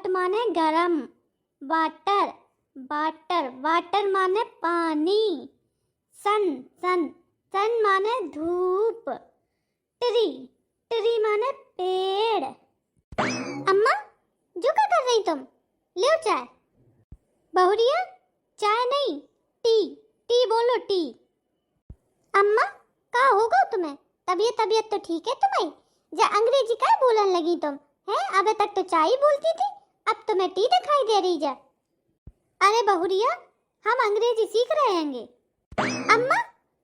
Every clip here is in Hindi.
वट माने गरम, वाटर, वाटर, वाटर माने पानी, सन, सन, सन माने धूप, ट्री, ट्री माने पेड़। अम्मा जो क्या कर रही तुम? ले चाय। बहुरिया चाय नहीं, टी, टी बोलो टी। अम्मा का होगा तुम्हें? तबीयत तो ठीक है तुम्हारी? जा अंग्रेजी का बोलने लगी तुम हैं? अबे तक तो चाय ही बोलती थी, अब तुम्हें टी दिखाई दे रही जा। अरे बहुरिया हम अंग्रेजी सीख रहे हैं। अम्मा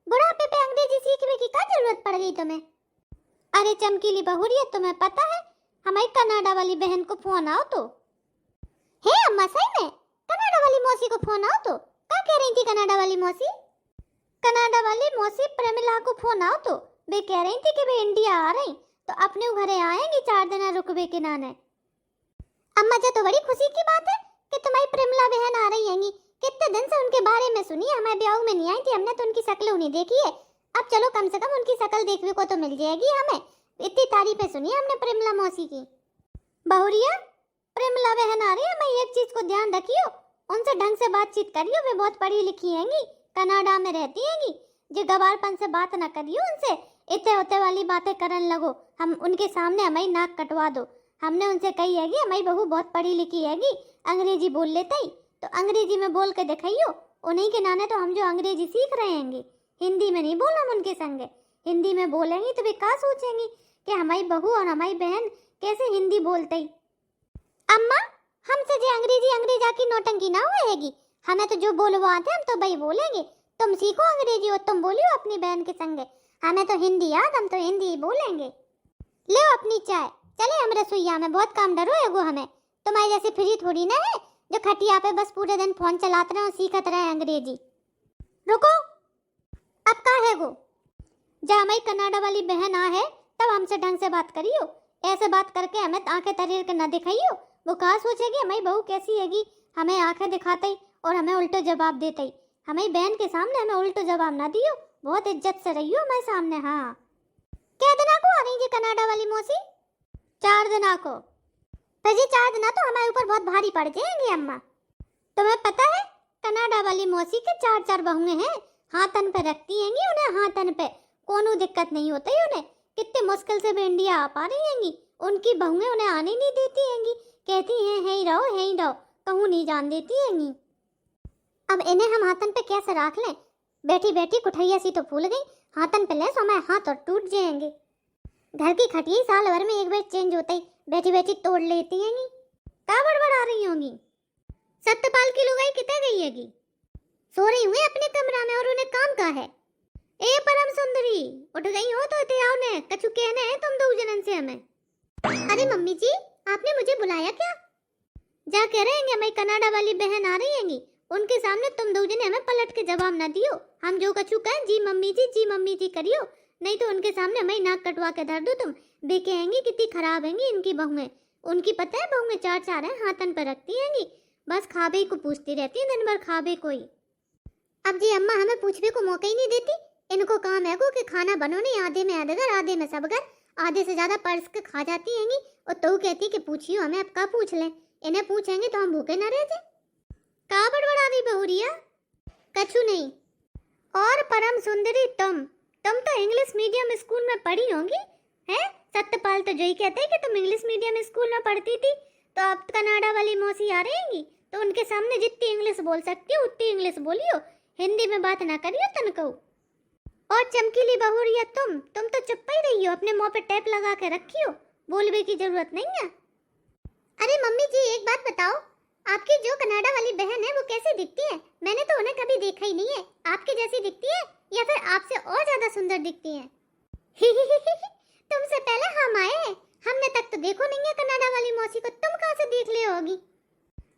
बुढ़ापे पे अंग्रेजी सीखने की क्या जरूरत पड़ गई तुम्हें? अरे चमकीली बहुरिया तुम्हें पता है हमारी कनाडा वाली बहन को फोन आओ तो। हे अम्मा सही में कनाडा वाली मौसी को फोन आओ तो। क्या कह रही थी कनाडा वाली मौसी? कनाडा वाली मौसी प्रमिला को फोन आओ तो। वे कह रही थी कि वे इंडिया आ रही तो अपने घरे आएंगी 4 दिन रुकवे के नाने। अम्मा जी तो बड़ी खुशी की बात है कि तुम्हारी प्रमिला बहन आ रही हैंगी। कितने दिन से उनके बारे में सुनी, हमारे ब्याह में नहीं आई थी, हमने तो उनकी शक्ल नहीं देखी है। अब चलो कम से कम उनकी शक्ल देखने को तो मिल जाएगी हमें। इतनी तारीफें सुनी हमने प्रमिला मौसी की। बहुरिया प्रमिला बहन आ रही है, मैं एक चीज को ध्यान रखियो, उनसे ढंग से बातचीत करियो। वे बहुत पढ़ी लिखी हैंगी, कनाडा में रहती हैंगी। जो गवारपन से बात ना करियो उनसे, इतने होते वाली बातें करने लगो। हम उनके सामने हमारी नाक कटवा दो। हमने उनसे कही हैगी हमारी बहू बहुत पढ़ी लिखी हैगी, अंग्रेजी बोल लेते ही तो अंग्रेजी में बोल के दिखाइयो। उन्हीं के नाने तो हम जो अंग्रेजी सीख रहे हैंगे, हिंदी में नहीं बोल हम उनके संगे। हिंदी में बोलेंगी तो वे क्या सोचेंगी कि हमारी बहू और हमारी बहन कैसे हिंदी बोलते ही। अम्मा हमसे जो अंग्रेजा की नौटंकी ना होएगी, हमें तो जो बोलो आते हम तो भाई बोलेंगे। तुम सीखो अंग्रेजी और तुम बोलियो अपनी बहन के संगे। हमें तो हिंदी याद, हम तो हिंदी ही बोलेंगे। ले अपनी चाय, चले हम रसोईया में, बहुत काम डरो है वो हमें। तुम्हारी जैसे फ्री थोड़ी ना है जो खटिया पे बस पूरे दिन फोन चलाते रहे और सीखते रहे अंग्रेजी। रुको अब का है वो? जब हमारी कनाडा वाली बहन आ है तब हमसे ढंग से बात करियो। ऐसे बात करके हमें आंखें तरीर के ना दिखाइयो। वो कहा सोचेगी हमारी बहू कैसी हैगी, हमें आंखें दिखाते ही और हमें उल्टो जवाब देते ही। हमारी बहन के सामने हमें उल्टो जवाब ना दियो, बहुत इज्जत से रहियो हमारे सामने। हाँ क्या दिना को आ रही है कनाडा वाली मौसी? 4 दिना को। तो जी 4 दिना तो हमारे ऊपर बहुत भारी पड़ जाएंगे अम्मा। तुम्हें पता है कनाडा वाली मौसी के 4 बहुएं हैं, हाथन पे रखती हैंगी उन्हें, हाथन पे कोनो दिक्कत नहीं होती उन्हें। कितने मुश्किल से भी इंडिया आ पा रही हैंगी, उनकी बहुएं उन्हें आने नहीं देती हैंगी, कहती हैं यहीं रहो कहूँ नहीं जान देती हैंगी। अब इन्हें हम हाथन पे कैसे रख लें? बैठी बैठी कुठैया सी तो फूल गई, हाथन पे ले सो हमारे हाथ और टूट जाएंगे। घर की खटिया साल भर में एक बार चेंज होता ही बैठी बैठी तोड़ लेती हैंगी। क्या बड़बड़ा रही होंगी? सत्यपाल की लुगाई कितने गई हैगी? सो रही हुई अपने कमरा में और उन्हें काम का है। ए परम सुंदरी उठ गई हो तो आओ ने कछु कहना है तुम 2 जनन से हमें। अरे मम्मी जी आपने मुझे बुलाया क्या? जा कह रहे हैं हमारी कनाडा वाली बहन आ रही हैंगी, उनके सामने तुम 2 जने हमें पलट के जवाब ना दियो। हम जो कछु कहें जी मम्मी जी करियो, नहीं तो उनके सामने हमारी नाक कटवा के धर दो तुम। वे कहेंगी कितनी खराब हैंगी इनकी बहुएं। उनकी पता है बहुएं 4 हैं, हाथन पर रखती हैंगी, बस खाबे को पूछती रहती है दिन भर, खाबे कोई। अब जी अम्मा हमें पूछने को मौका ही नहीं देती। इनको काम है कि खाना बनो नहीं, आधे में अधगर आधे में सबगर, आधे से ज्यादा पर्स के खा जाती हैंगी। और तो कहती कि पूछियो हमें, अब का पूछ लें? इन्हें पूछेंगे तो हम भूखे ना रह जाए। का बड़बड़ा रही बहुरिया? कछु नहीं। और परम सुंदरी तुम तो इंग्लिश मीडियम स्कूल में पढ़ी होंगी हैं? सत्यपाल तो जो ही कहते हैं कि तुम इंग्लिश मीडियम स्कूल में पढ़ती थी, तो अब कनाडा वाली मौसी आ रहेंगी तो उनके सामने जितनी इंग्लिश बोल सकती हो उतनी इंग्लिश बोलियो, हिंदी में बात ना करियो तनको। और चमकीली बहुरिया तुम तो चुप ही रही हो, अपने मुंह पे टैप लगा के रखियो, बोलने की जरूरत नहीं है। अरे मम्मी जी एक बात बताओ, आपकी जो कनाडा वाली बहन है वो कैसे दिखती है? मैंने तो उन्हें कभी देखा ही नहीं है। आपके जैसी दिखती है या फिर आपसे और ज्यादा सुंदर दिखती है? तुमसे पहले हम आए हैं, हमने तक तो देखो नहीं है कनाडा वाली मौसी को, तुम कहाँ से देख ले होगी?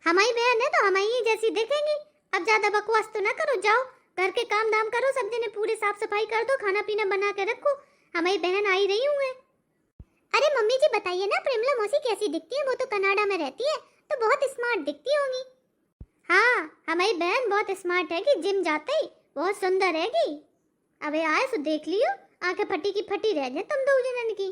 हमारी बहन है तो हमारी जैसी दिखेंगी। अब ज्यादा बकवास तो ना करो, जाओ घर के काम धाम करो, सब जने पूरे साफ सफाई कर दो, खाना पीना बना के रखो, हमारी बहन आई रही हुई है। अरे मम्मी जी बताइए ना प्रेमला मौसी कैसी दिखती है? वो तो कनाडा में रहती है तो बहुत स्मार्ट दिखती होंगी। हाँ हमारी बहन बहुत स्मार्ट है कि जिम जाते ही बहुत सुंदर है कि। अबे आए तो देख लियो, आंखें फटी की फटी रह जाए तुम 2 जनन की।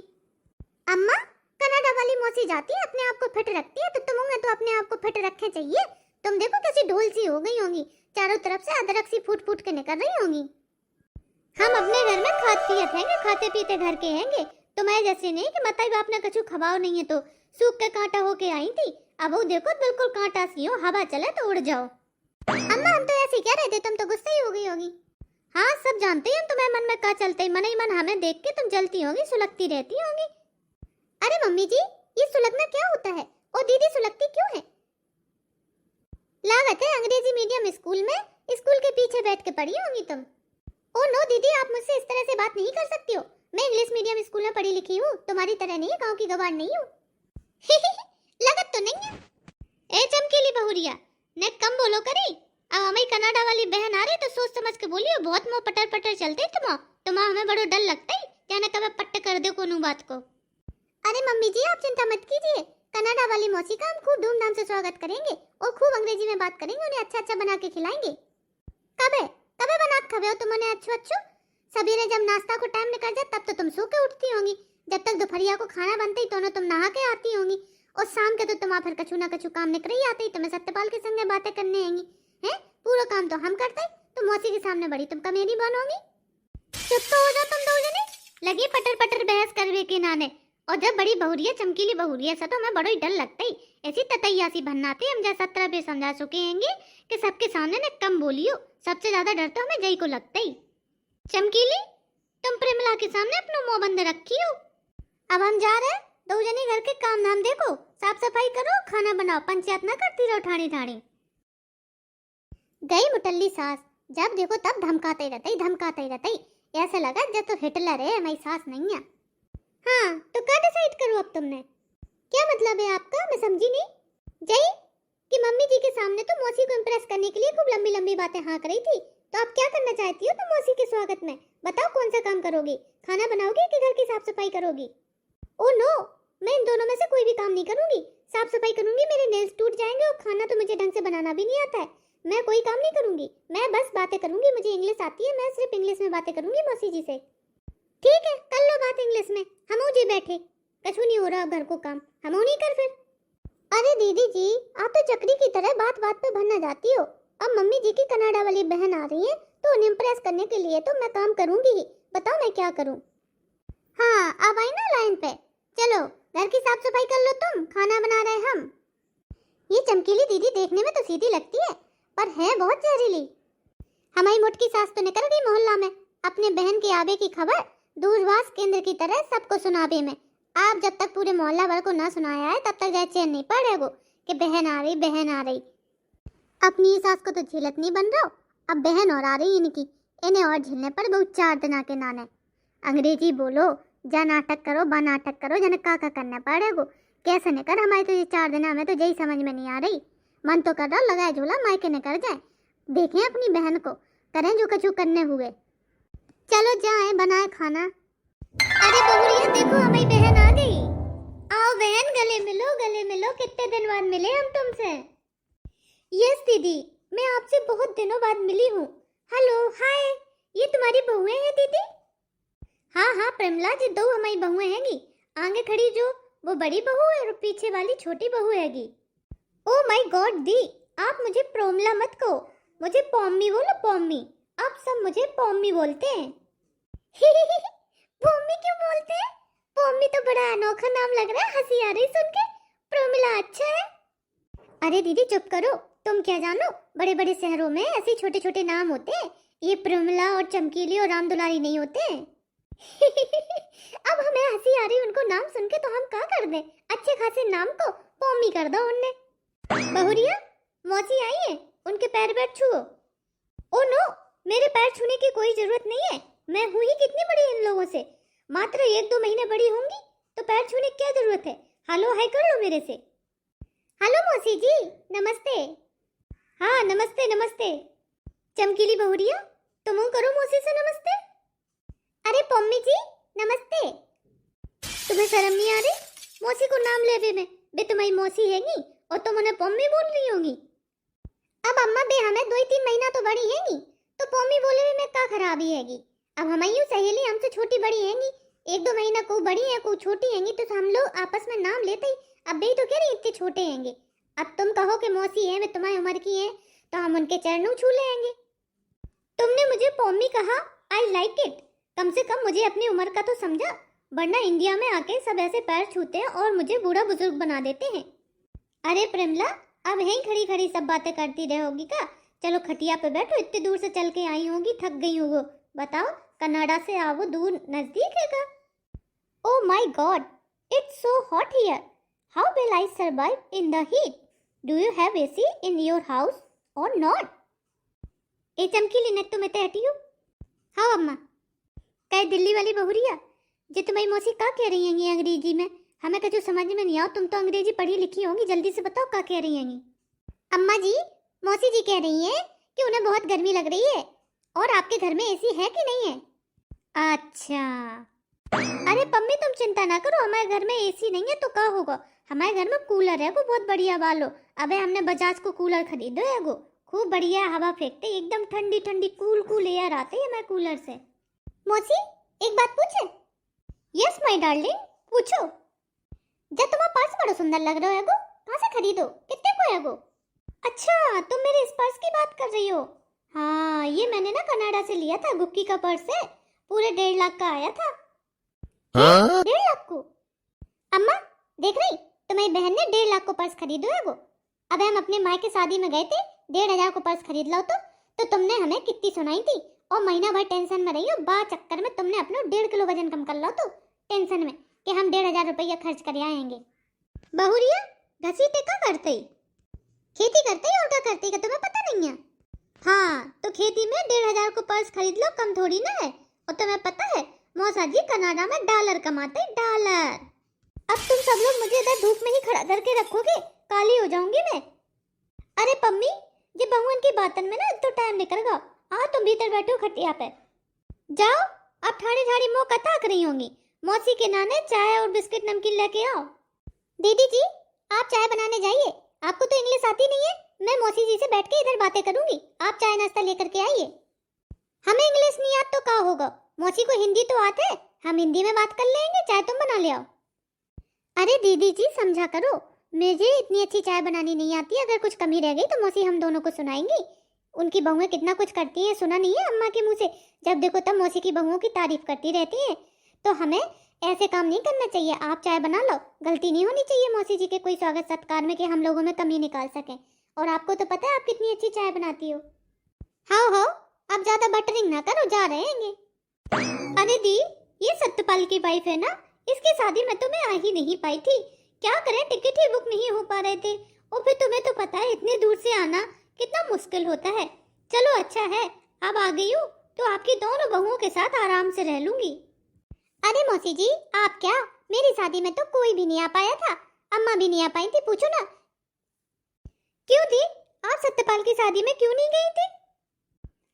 अम्मा कनाडा वाली मौसी जाती है, अपने आप को फिट रखती है, तो तुम्हें तो अपने आप को फिट रखने चाहिए। तुम देखो कैसी ढोल सी हो गई होंगी, चारों तरफ से अदरक सी फूट फूट के निकल रही होंगी। हम अपने घर में खाते पीते घर के हैंगे, तुम्हारे जैसे नहीं कि माता बाप ने कछु खवाओ नहीं है तो सूख के कांटा होके आई थी। अब वो देखो बिल्कुल कांटा सी हो, हवा चले तो उड़ जाओ। अम्मा हम तो ऐसे कह रहे थे, तुम तो गुस्से ही हो गई होगी। हाँ सब जानते हैं तुम्हें मन में क्या चलते, मन ही मन हमें देख के तुम जलती होगी, सुलगती रहती होगी। अरे मम्मी जी, ये सुलगना क्या होता है? और दीदी सुलगती क्यों है? लागत है अंग्रेजी मीडियम स्कूल के पीछे बैठ के पढ़ी होगी तुम। ओ नो दीदी, आप मुझसे इस तरह से बात नहीं कर सकती हो। मैं इंग्लिश मीडियम स्कूल में पढ़ी लिखी हूँ, तुम्हारी तरह नहीं, गांव की गवार नहीं हूँ। लगत तो नहीं है। ए चमकीली बहुरिया, ने कम बोलो करी। अब हमारी कनाडा वाली बहन आ रही तो सोच समझ के बोलियो, बहुत मुंह पटर पटर चलते तुम हमें बड़ो डर लगता है, जाने कब पट्ट कर दो कोनो बात को। अरे मम्मी जी आप चिंता मत कीजिए, कनाडा वाली मौसी का हम खूब धूमधाम से स्वागत करेंगे और खूब अंग्रेजी में बात करेंगे, उन्हें अच्छा अच्छा बना के खिलाएंगे। कबे कबे बना के खवे हो तुम उन्हें अच्छो अच्छो? सवेरे जब नाश्ता को टाइम निकल जाए तब तो तुम सो के उठती होंगी, जब तक दोपहरिया को खाना बनते ही दोनों तुम नहा के आती होंगी, और शाम के तो तुम फिर कछु ना कछु काम निकल ही आते ही तुम्हें सत्यपाल के संगे बातें करने आएंगी। हैं पूरा काम तो हम करते तो मौसी के सामने बड़ी तुम कमेरी बनोगी। चुप तो हो जाओ तुम दो जने, लगी पटर पटर बहस करवे के नाने। और जब बड़ी बहुरिया चमकीली बहुरिया सा तो हमें बड़ो ही डर लगता ही, ऐसी ततैयासी बननाते हम जैसा 17 बार समझा चुके हैंगे कि सबके सामने ने कम बोलियो, सबसे ज्यादा डर तो हमें जय को लगता ही। चमकीली तुम प्रेमला के सामने अपना मुंह बंद रखी हो। अब हम जा रहे, दो जने घर के काम धाम देखो, साफ सफाई करो, खाना बनाओ, पंचायत ना करती रहो ठाणी ठाणी। गई मुटल्ली सास, जब देखो तब धमकाते रहते ही, ऐसा लगा जब तो हिटलर है, हमारी सास नहीं है। हाँ तो क्या डिसाइड करो अब तुमने? क्या मतलब है आपका, मैं समझी नहीं। जय कि मम्मी जी के सामने तो मौसी को इम्प्रेस करने के लिए खूब लंबी लंबी बातें हाँक रही थी, तो अब क्या करना चाहती हो तुम मौसी के स्वागत में? बताओ कौन सा काम करोगी, खाना बनाओगी कि घर की साफ सफाई करोगी? ओ नो, मैं इन दोनों में से कोई भी काम नहीं करूंगी। साफ सफाई करूंगी, मेरे नेल्स टूट जाएंगे, और खाना तो मुझे ढंग से बनाना भी नहीं आता है। मैं कोई काम नहीं करूंगी, मैं बस बातें करूंगी, मुझे इंग्लिश आती है, मैं सिर्फ इंग्लिश में बातें करूंगी मौसी जी से। ठीक है कर लो बात इंग्लिश में, हम जी बैठे, कछु नहीं हो रहा घर को काम, हम नहीं कर फिर। अरे दीदी जी आप तो चक्री की तरह बात बात पे भरना जाती हो। अब मम्मी जी की कनाडा वाली बहन आ रही है तो उन्हें इम्प्रेस करने के लिए तो मैं काम करूंगी ही, बताओ मैं क्या करूं? हाँ अब आई ना लाइन पे, चलो घर की साफ सफाई कर लो, तुम खाना बना रहे हम। ये चमकीली दीदी देखने में तो सीधी लगती है पर है बहुत जहरीली। हमारी मोटकी सास तो निकल गई मोहल्ला में अपने बहन के आवे की खबर दूरभाष केंद्र की तरह सबको सुनावे में। आप जब तक पूरे मोहल्ला वालों को ना सुनाया है तब तक जाए चैन नहीं पड़ेगो कि बहन आ रही बहन आ रही। अपनी सास को तो झेलत नहीं बन रहा, अब बहन और आ रही इनकी, इन्हें और झेलने पर बहुत 4 दिन के नाने। अंग्रेजी बोलो जा नाटक करो बा नाटक करो, जन का करना पड़ेगो, कैसे न कर हमारे तो ये 4 दिन हमें तो यही समझ में नहीं आ रही। मन तो कर रहा लगाए झोला मायके न कर जाए, देखें अपनी बहन को, करें जो कछु करने हुए। चलो जाए बनाए खाना। अरे बहुरिया देखो हमारी बहन आ गई, आओ बहन गले मिलो, कितने दिन बाद मिले हम तुमसे। यस दीदी मैं आपसे बहुत दिनों बाद मिली हूँ। हेलो हाय, ये तुम्हारी बहुएं हैं दीदी? हाँ हाँ प्रेमला जी, 2 हमारी बहुएं हैंगी, आगे खड़ी जो वो बड़ी बहू है और पीछे वाली छोटी बहू हैगी। ओ माय गॉड दी, आप मुझे प्रोमला मत कहो, मुझे पॉम्मी बोलो पॉम्मी, आप सब मुझे पॉम्मी बोलते हैं। पॉम्मी क्यों बोलते हैं? पॉम्मी तो बड़ा अनोखा नाम लग रहा है, हंसी आ रही सुन के, प्रोमिला अच्छा है। अरे दीदी चुप करो, तुम क्या जानो बड़े बड़े शहरों में ऐसे छोटे छोटे नाम होते हैं, ये प्रोमिला और चमकीली और राम दुलारी नहीं होते। अब हमें हंसी आ रही उनको नाम सुन के, तो हम क्या कर दें, अच्छे खासे नाम को पॉम्मी कर दो उनने। बहुरिया मौसी आई है, उनके पैर पैर छुओ। ओ नो, मेरे पैर छूने की कोई जरूरत नहीं है, मैं हूँ ही कितनी बड़ी इन लोगों से, मात्र 1-2 महीने बड़ी होंगी, तो पैर छूने की क्या जरूरत है। हेलो हाय कर लो मेरे से। हेलो मौसी जी नमस्ते। हाँ नमस्ते नमस्ते। चमकीली बहुरिया तुम करो मौसी से नमस्ते। अरे पम्मी जी नमस्ते। तुम्हें शर्म नहीं आ रही मौसी को नाम लेवे में? बे तुम्हारी मौसी हैगी और तुम उन्हें पम्मी बोल रही होगी। अब अम्मा बे हमें 2-3 महीना तो बड़ी हैगी, तो पम्मी बोले में क्या खराबी हैगी। अब हमारी सहेली हमसे छोटी बड़ी हैगी, एक दो महीना को बड़ी है को छोटी हैंगी तो हम लोग आपस में नाम लेते ही। अब भी तो कह रही इतने छोटे हैंगे। अब तुम कहो कि मौसी है, वे तुम्हारी उम्र की है, तो हम उनके चरणों छू लेंगे। तुमने मुझे पौमी कहा, आई लाइक इट। कम से कम मुझे अपनी उम्र का तो समझा, वरना इंडिया में आके सब ऐसे पैर छूते हैं और मुझे बूढ़ा बुजुर्ग बना देते हैं। अरे प्रेमला, अब यहीं खड़ी खड़ी सब बातें करती रहोगी क्या? चलो खटिया पे बैठो, इतनी दूर से चल के आई होगी, थक गई होगी। बताओ, कनाडा से आओ, दूर नजदीक है क्या? Oh my God, it's so hot here, how will I survive in the heat? Do you have AC in your house और नॉट? ए चमकीली नेक तो मैं हटी हूँ। हाँ अम्मा, कहे दिल्ली वाली बहुरिया, जे तुम्हारी मौसी का कह रही हैं अंग्रेजी में? हमें कुछ समझ में नहीं आओ, तुम तो अंग्रेजी पढ़ी लिखी होंगी, जल्दी से बताओ क्या कह रही हैं। अम्मा जी, मौसी जी कह रही हैं कि उन्हें बहुत गर्मी लग रही है और आपके घर में एसी है कि नहीं है? अच्छा, अरे पम्मी तुम चिंता ना करो, हमारे घर में एसी नहीं है तो क्या होगा, हमारे घर में कूलर है, वो बहुत बढ़िया वालो। अबे हमने बजाज को कूलर खरीदो है, वो खूब बढ़िया हवा फेंकते, एकदम ठंडी ठंडी कूल कूल एयर आते है हमारे कूलर से। मौसी एक बात पूछे? यस माय डार्लिंग, पूछो। जब तुम्हारा पर्स बड़ा सुंदर लग रहा है गो, कहाँ से खरीदो, कितने को है गो? अच्छा, तुम मेरे इस पर्स की बात कर रही हो? हाँ, ये मैंने ना कनाडा से लिया था, गुक्की का पर्स है, पूरे 1.5 लाख का आया था। 1.5 लाख को? अम्मा देख रही, तुम्हारी बहन ने 1.5 लाख को पर्स खरीदो है गो। अब हम अपने माँ के शादी में गए थे, 1.5 को पर्स खरीद लो तो तुमने हमें कितनी सुनाई थी और महीना भर टेंशन में रही हो, बा चक्कर में तुमने अपना 1.5 किलो वजन कम कर लो तो टेंशन में कि हम 1.5 रुपया खर्च कर आएंगे। बहुरिया घसीटे क्या करते? खेती करते और क्या करते का तुम्हें पता नहीं है? हाँ, तो खेती में 1.5 को पर्स खरीद लो, कम थोड़ी ना है। और तुम्हें पता है मौसा जी कनाडा में डॉलर कमाते हैं, डॉलर। अब तुम सब लोग मुझे इधर धूप में ही खड़ा करके रखोगे, काली हो जाऊंगी मैं। अरे पम्मी, ये बहुअन की बातन में ना तो टाइम निकल गया। हाँ तुम भीतर बैठो खटिया पे, जाओ अब ठाड़ी ठाड़ी मुंह कताक रही होंगी। मौसी के नाने चाय और बिस्किट नमकीन लेके आओ। दीदी जी आप चाय बनाने जाइए, आपको तो इंग्लिश आती नहीं है, मैं मौसी जी से बैठ के इधर बातें करूंगी, आप चाय नाश्ता लेकर के आइए। हमें इंग्लिश नहीं आती तो क्या होगा, मौसी को हिंदी तो आते है, हम हिंदी में बात कर लेंगे, चाय तुम बना ले आओ। अरे दीदी जी समझा करो, मुझे इतनी अच्छी चाय बनानी नहीं आती, अगर कुछ कमी रह गई तो मौसी हम दोनों को सुनाएंगी। उनकी बहुएं कितना कुछ करती हैं, सुना नहीं है अम्मा के मुंह से, जब देखो तब मौसी की बहुओं की तारीफ करती रहती हैं। तो हमें ऐसे काम नहीं करना चाहिए, आप चाय बना लो, गलती नहीं होनी चाहिए मौसी जी के कोई स्वागत सत्कार में कि हम लोगों में कमी निकाल सकें। और आपको तो पता है आप कितनी अच्छी चाय बनाती हो। हाँ आप ज्यादा बटरिंग ना करो, जा रहेंगे। अरे दी, ये सत्यपाल की वाइफ है ना, इसकी शादी में तो मैं आ ही नहीं पाई थी, क्या करें टिकट ही बुक नहीं हो पा रहे थे, और फिर तुम्हें तो पता है इतने दूर से आना कितना मुश्किल होता है। चलो अच्छा है अब आ गई हूँ तो आपकी दोनों बहुओं के साथ आराम से रह लूंगी। अरे मौसी जी आप क्या, मेरी शादी में तो कोई भी नहीं आ पाया था, अम्मा भी नहीं आ पाई थी, पूछो ना। क्यों थी, आप सत्यपाल की शादी में क्यों नहीं गई थी?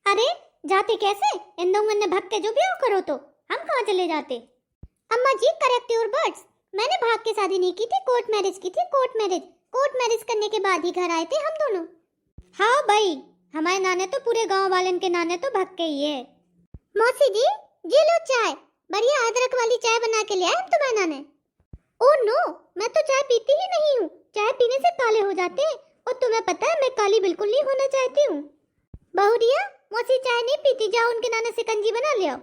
अरे जाते कैसे, इन दोनों ने भाग के जो ब्याह करो तो हम कहाँ चले जाते। अम्मा जी करेक्ट योर वर्ड्स, मैंने भाग के शादी नहीं की थी, कोर्ट मैरिज की थी, कोर्ट मैरिज करने के बाद ही घर आए थे हम दोनों। हाँ भाई, हमारे नाने तो पूरे गांव वाले के नाने तो भाग के ही है। मौसी जी ये लो चाय, बढ़िया अदरक वाली चाय बना के ले आए हम तुम्हारे नाने। ओह नो, मैं तो चाय पीती ही नहीं हूँ, चाय पीने से काले हो जाते हैं, और तुम्हें पता है मैं काली बिल्कुल नहीं होना चाहती हूँ। बहुरिया मौसी चाय नहीं पीती, जाओ उनके नाने शिकंजी बना ले आओ।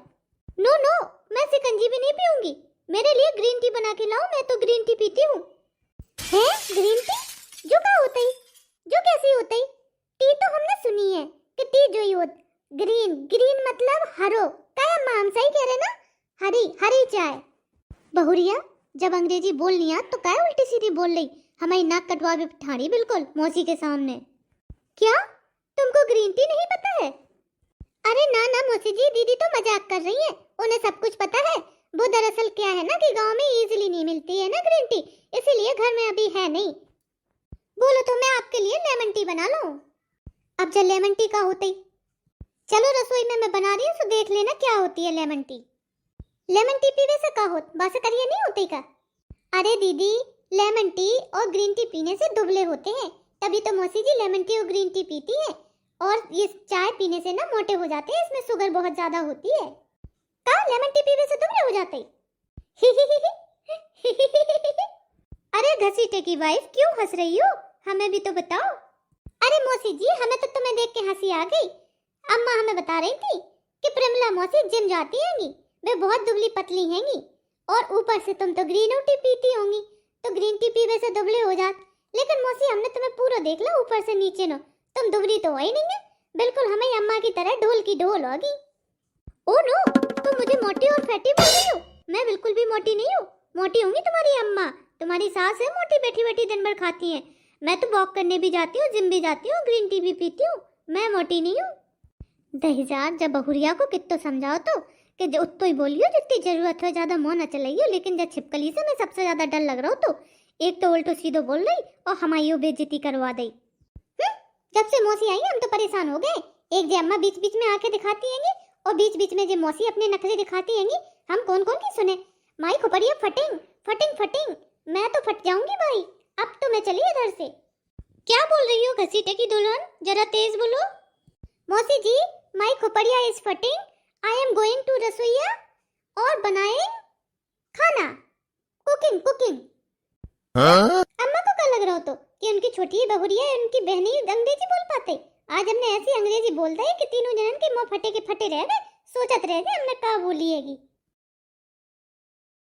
नो मैं शिकंजी भी नहीं पीऊंगी, मेरे लिए ग्रीन टी बना के लाओ, मैं तो ग्रीन टी पीती हूँ। है ग्रीन टी, जो क्या होता है, जो कैसी होता है? टी तो हमने सुनी है कि टी जो ही होता, ग्रीन मतलब हरो, क्या माम सही कह रहे ना, हरी चाय। बहुरिया जब अंग्रेजी बोलनी आ तो क्या उल्टी सीधी बोल रही, हमारी नाक कटवा भी ठाड़ी बिल्कुल मौसी के सामने। क्या तुमको ग्रीन टी नहीं पता है? अरे ना मौसी जी, दीदी तो मजाक कर रही है, उन्हें सब कुछ पता है। वो दरअसल क्या है ना कि गांव में इजीली नहीं मिलती है ना ग्रीन टी, इसीलिए घर में अभी है नहीं। बोलो तो मैं आपके लिए लेमन टी बना लूं। अब जब लेमन टी का होती, चलो रसोई में मैं बना रही हूँ तो देख लेना क्या होती है लेमन टी। लेमन टी पीने से क्या होता, बासे करिए नहीं होती का? अरे दीदी लेमन टी और ग्रीन टी पीने से दुबले होते हैं, तभी तो मौसी जी लेमन टी और ग्रीन टी पीती है, और ये चाय पीने से ना मोटे हो जाते हैं, इसमें शुगर बहुत ज्यादा होती है। का लेमन टी पीने से दुबले हो जाते हैं? अरे घसीटे की वाइफ क्यों हंस रही हो? हमें भी तो बताओ। अरे मौसी जी, हमें तो तुम्हें देख के हंसी आ गई। अम्मा हमें बता रही थी कि प्रमिला मौसी जिम जाती हैंगी, वे बहुत दुबली पतली हैंगी, और ऊपर से तुम तो ग्रीन टी पीती होंगी, तो ग्रीन टी पीने से दुबले हो जात। लेकिन मौसी हमने तुम्हें पूरा देख ला ऊपर से नीचे नो, तुम दुबली तो हो ही नहीं है, बिल्कुल हमें अम्मा की तरह ढोल की ढोल होगी। ओ नो, तुम मुझे मोटी और फैटी बोल रही हो? मैं बिल्कुल भी मोटी नहीं हूँ। मोटी होंगी तुम्हारी अम्मा, तुम्हारी सास है मोटी, बैठी बैठी दिन भर खाती है। मैं तो वॉक करने भी जाती हूँ, जिम भी जाती हूँ, ग्रीन टी भी पीती हूँ, मैं मोटी नहीं हूँ। दहिजात, जब बहुरिया को कितो समझाओ तो कि जो उतो ही बोलियो जितनी जरूरत है, ज्यादा मुंह न चलाइयो। लेकिन जब छिपकली से मैं सबसे ज्यादा डर लग रहा हूँ तो एक तो उल्टो सीधो बोल रही और हमारी बेइज्जती करवा दी। जब से मौसी आई हम तो परेशान हो गए। एक जे अम्मा बीच बीच में आंखें दिखाती हैंगी और बीच बीच में जे मौसी अपने नखरे दिखाती हैंगी, हम कौन कौन की सुने। माई खोपड़िया फटिंग फटिंग फटिंग, मैं तो फट जाऊंगी भाई। अब तो मैं चली इधर से। क्या बोल रही हो घसीटे की दुल्हन, जरा तेज बोलो। मौसी जी, माई खोपड़िया इज फटिंग, आई एम गोइंग टू रसोईया और बनाएं खाना, कुकिंग कुकिंग। अम्मा को क्या लग रहा हो तो कि उनकी छोटी बहुरिया है, उनकी बहनी अंग्रेजी बोल पाते। आज हमने ऐसी अंग्रेजी बोल दी कि तीनों जनन के मुंह फटे के फटे रह गए, सोचत रह गए हमने क्या बोली हैगी।